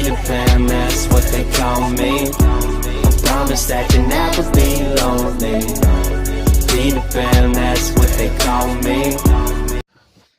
Peter Pan, that's what they call me. I promise that you'll never be lonely. Peter Pan, that's what they call me.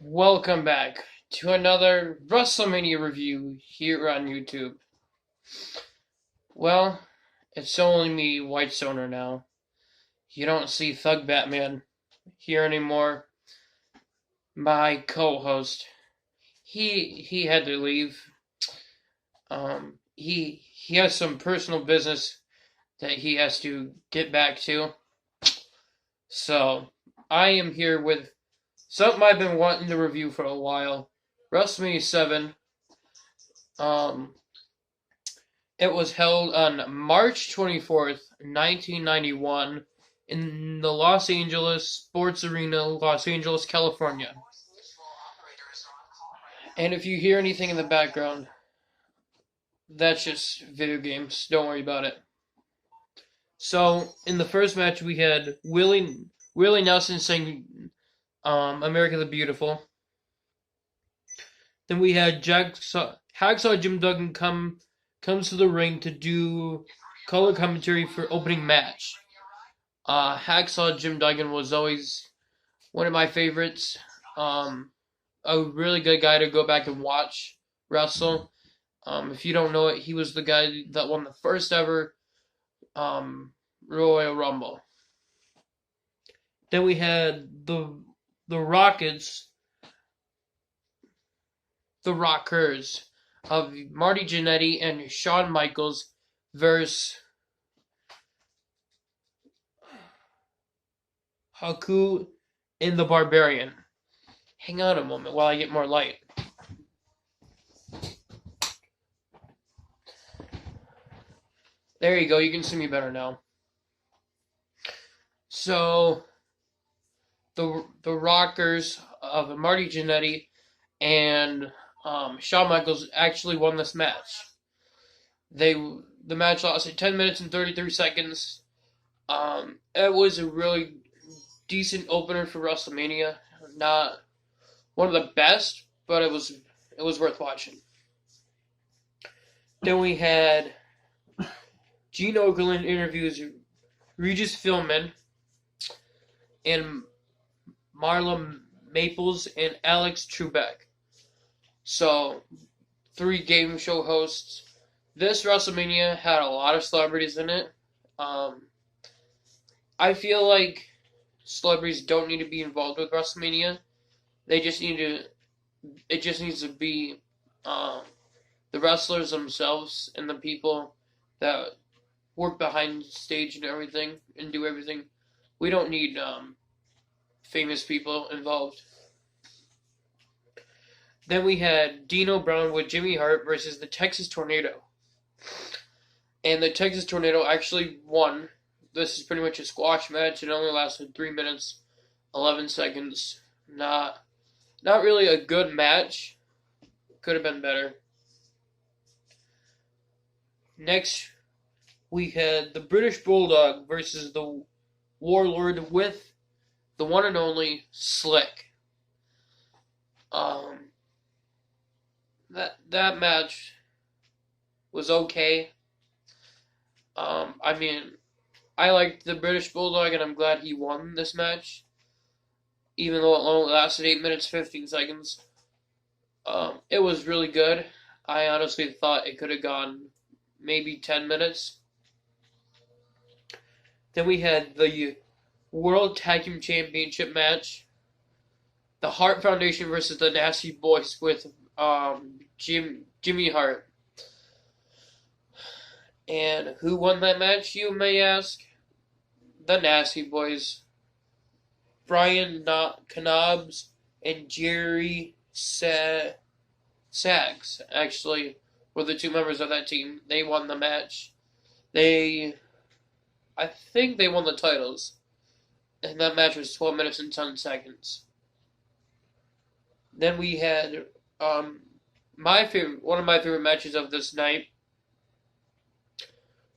Welcome back to another WrestleMania review here on YouTube. Well, it's only me, White Stoner, now. You don't see Thug Batman here anymore. My co-host, he had to leave. He has some personal business that he has to get back to. So I am here with something I've been wanting to review for a while. WrestleMania 7. It was held on March 24th, 1991 in the Los Angeles Sports Arena, Los Angeles, California. And if you hear anything in the background, that's just video games. Don't worry about it. So, in the first match, we had Willie Nelson sing America the Beautiful. Then we had Hacksaw Jim Duggan comes to the ring to do color commentary for opening match. Hacksaw Jim Duggan was always one of my favorites. A really good guy to go back and watch wrestle. If you don't know it, he was the guy that won the first ever Royal Rumble. Then we had the Rockets, the Rockers of Marty Jannetty and Shawn Michaels versus Haku and the Barbarian. Hang on a moment while I get more light. There you go, you can see me better now. So, the Rockers of Marty Jannetty and Shawn Michaels actually won this match. The match lasted 10 minutes and 33 seconds. It was a really decent opener for WrestleMania. Not one of the best, but it was worth watching. Then we had Gene Okerlund interviews Regis Philbin and Marla Maples and Alex Trebek. So, 3 game show hosts. This WrestleMania had a lot of celebrities in it. I feel like celebrities don't need to be involved with WrestleMania. It just needs to be the wrestlers themselves and the people that work behind stage and everything and do everything. We don't need famous people involved. Then we had Dino Brown with Jimmy Hart versus the Texas Tornado. And the Texas Tornado actually won. This is pretty much a squash match. It only lasted 3 minutes, 11 seconds. Not really a good match. Could have been better. Next, we had the British Bulldog versus the Warlord with the one and only Slick. That match was okay. I mean, I liked the British Bulldog, and I'm glad he won this match, even though it only lasted 8 minutes 15 seconds. It was really good. I honestly thought it could have gone maybe 10 minutes. Then we had the World Tag Team Championship match. The Hart Foundation versus the Nasty Boys with Jimmy Hart. And who won that match, you may ask? The Nasty Boys. Brian Knobbs and Jerry Sags actually were the 2 members of that team. They won the match. I think they won the titles. And that match was 12 minutes and 10 seconds. Then we had one of my favorite matches of this night.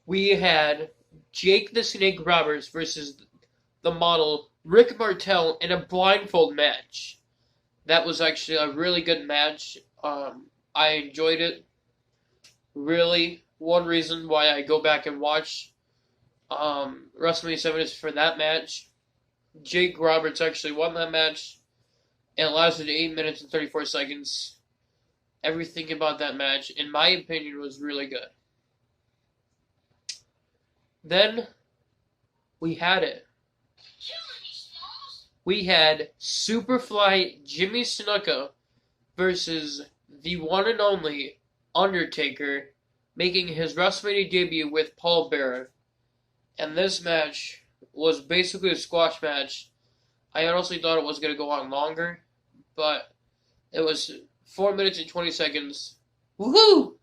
We had Jake the Snake Roberts versus the model Rick Martel in a blindfold match. That was actually a really good match. I enjoyed it. really, one reason why I go back and watch WrestleMania 7 is for that match. Jake Roberts actually won that match. It lasted 8 minutes and 34 seconds. Everything about that match, in my opinion, was really good. Then we had it. We had Superfly Jimmy Snuka versus the one and only Undertaker, making his WrestleMania debut with Paul Bearer. And this match was basically a squash match. I honestly thought it was going to go on longer, but it was 4 minutes and 20 seconds. Woohoo!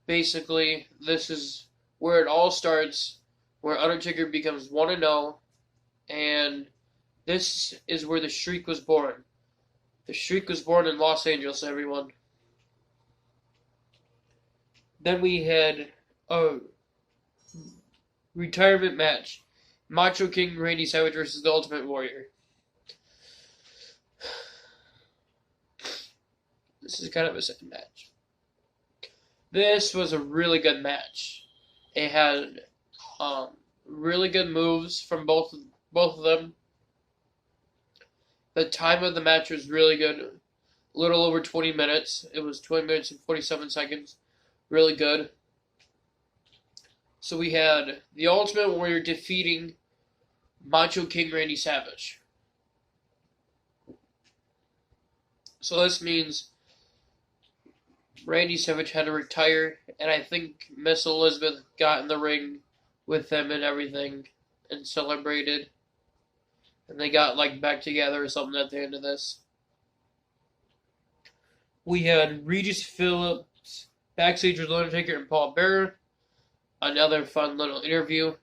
Basically, this is where it all starts, where Undertaker becomes 1-0, and this is where the streak was born. The streak was born in Los Angeles, everyone. Then we had a retirement match. Macho King Randy Savage versus the Ultimate Warrior. This is kind of a sad match. This was a really good match. It had really good moves from both of them. The time of the match was really good. A little over 20 minutes. It was 20 minutes and 47 seconds. Really good. So we had the Ultimate Warrior defeating Macho King Randy Savage. So this means Randy Savage had to retire, and I think Miss Elizabeth got in the ring with him and everything and celebrated. And they got back together or something at the end of this. We had Regis Phillips backstage with Undertaker and Paul Bearer. Another fun little interview.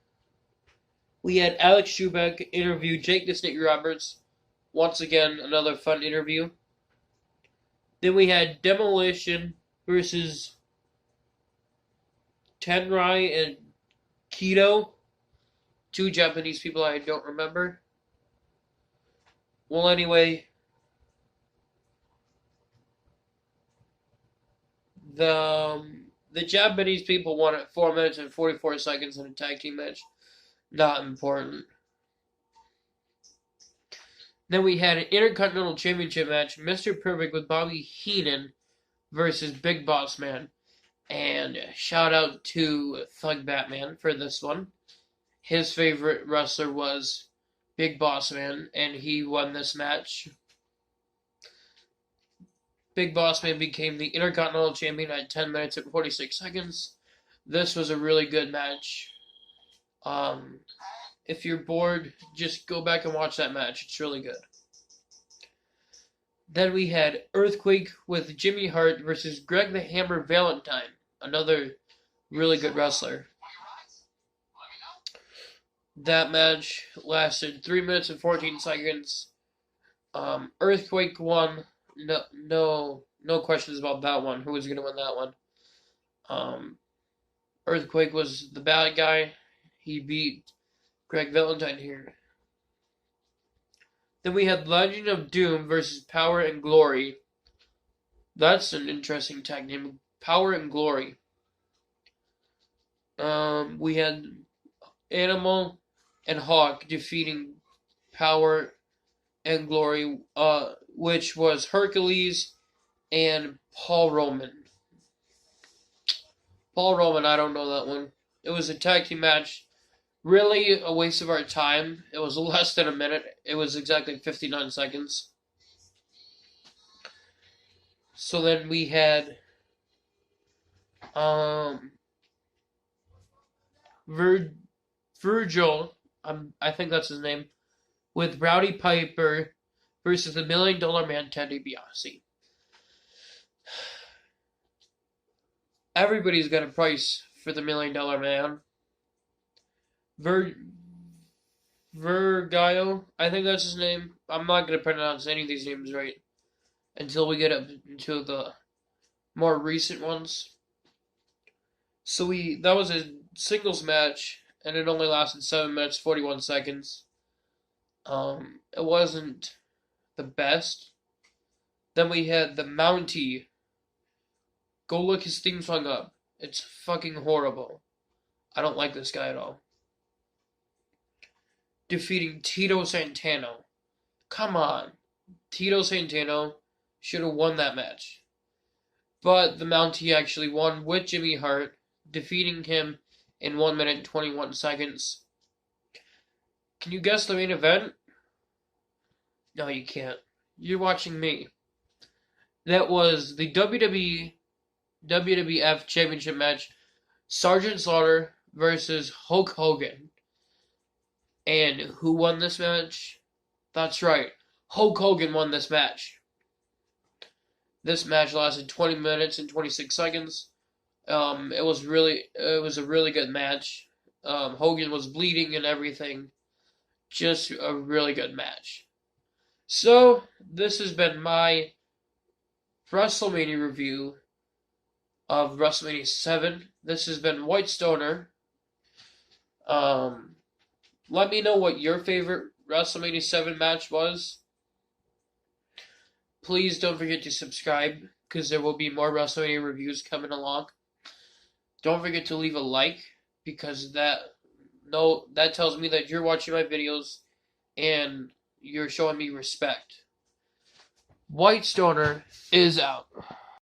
We had Alex Schubeck interview Jake the Snake Roberts. Once again, another fun interview. Then we had Demolition versus Tenrai and Kido. Two Japanese people I don't remember. Well, anyway, the Japanese people won at 4 minutes and 44 seconds in a tag team match. Not important. Then we had an Intercontinental Championship match, Mr. Perfect with Bobby Heenan versus Big Boss Man. And shout out to Thug Batman for this one. His favorite wrestler was Big Boss Man, and he won this match. Big Boss Man became the Intercontinental Champion at 10 minutes and 46 seconds. This was a really good match. If you're bored, just go back and watch that match. It's really good. Then we had Earthquake with Jimmy Hart versus Greg the Hammer Valentine. Another really good wrestler. That match lasted 3 minutes and 14 seconds. Earthquake won. No questions about that one. Who was going to win that one? Earthquake was the bad guy. He beat Greg Valentine here. Then we had Legend of Doom versus Power and Glory. That's an interesting tag name. Power and Glory. We had Animal and Hawk defeating Power and Glory, which was Hercules and Paul Roman. Paul Roman, I don't know that one. It was a tag team match. Really a waste of our time. It was less than a minute. It was exactly 59 seconds. So then we had Virgil, I think that's his name, with Rowdy Piper versus the $1 Million Man Ted DiBiase. Everybody's got a price for the $1 Million Man. Virgil, I think that's his name. I'm not going to pronounce any of these names right until we get up into the more recent ones. So that was a singles match, and it only lasted 7 minutes 41 seconds. It wasn't the best. Then we had the Mountie Go look his theme song up. It's fucking horrible. I don't like this guy at all. Defeating Tito Santana. Come on. Tito Santana should have won that match. But the Mountie actually won with Jimmy Hart, defeating him in 1 minute and 21 seconds. Can you guess the main event? No, you can't. You're watching me. That was the WWE WWF Championship match, Sergeant Slaughter versus Hulk Hogan. And who won this match? That's right, Hulk Hogan won this match. This match lasted 20 minutes and 26 seconds. It was a really good match. Hogan was bleeding and everything. Just a really good match. So, this has been my WrestleMania review of WrestleMania 7. This has been White Stoner. Let me know what your favorite WrestleMania 7 match was. Please don't forget to subscribe, because there will be more WrestleMania reviews coming along. Don't forget to leave a like, because that tells me that you're watching my videos and you're showing me respect. White Stoner is out.